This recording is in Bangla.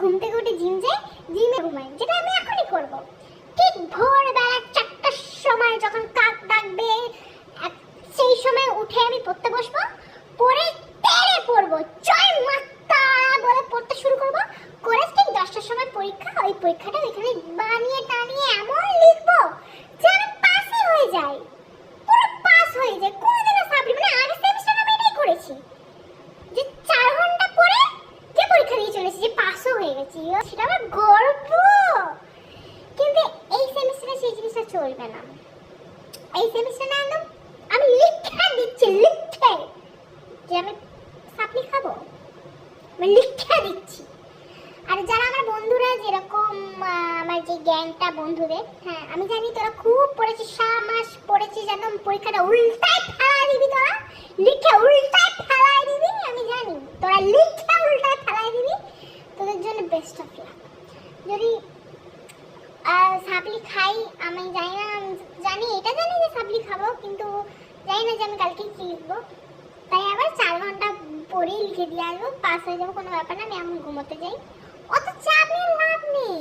ঘুম থেকে উঠে জিম যাই, জিমে ঘুমাই, যেটা আমি এখনই করব। ঠিক ভোরবেলা 4টার সময় যখন কাক ডাকবে সেই সময় উঠে আমি পড়তে বসবো, পড়ে তেড়ে পড়বো, জয় মাতা বলে পড়তে শুরু করব, করে ঠিক 10টার সময় পরীক্ষা। ওই পরীক্ষাটা এখানে বানিয়ে টানিয়ে এমন লিখবো যে আমি পাসই হয়ে যাই, পুরো পাস হয়ে যায়। কোনোদিনও সাপ্লি মানে আগের সেমিস্টারে আমি এটাই করেছি, যে 4 ঘন্টা পরে যে পরীক্ষা দিয়ে চলেছি, যে পাসও হয়ে গেছি, সেটা আমার গর্ব। কিন্তু এই সেমিস্টারে সেই জিনিসটা চলবে না। এই সেমিস্টারে একদম আমি লিখে দিচ্ছি, লিখে যে আমি সাপ্লি খাবো, আমি লিখে দিচ্ছি। আর যারা আমার বন্ধুরা, যেরকম আমার যে গ্যাংটা বন্ধুদের, হ্যাঁ আমি জানি তোরা খুব পড়েছিস, 7 মাস পড়েছিস, একদম পরীক্ষাটা উল্টায় ফেলাই দিবি, তোরা লিখে উল্টায় ফেলাই দিবি, আমি জানি তোরা লিখে উল্টায় ফেলাই দিবি। তোদের জন্য বেস্ট অফ লাক। যদি সাপ্লি খাই, আমি জানি না, জানি এটা জানি যে সাপ্লি খাবো, কিন্তু জানি না যে আমি কালকে কি লিখবো। তাই আবার 4 ঘন্টা পরেই লিখে দিয়ে আসবো, পাস হয়ে যাবো, কোনো ব্যাপার না। আমি এখন ঘুমোতে যাই, অত চাপ নিয়ে লাভ নেই।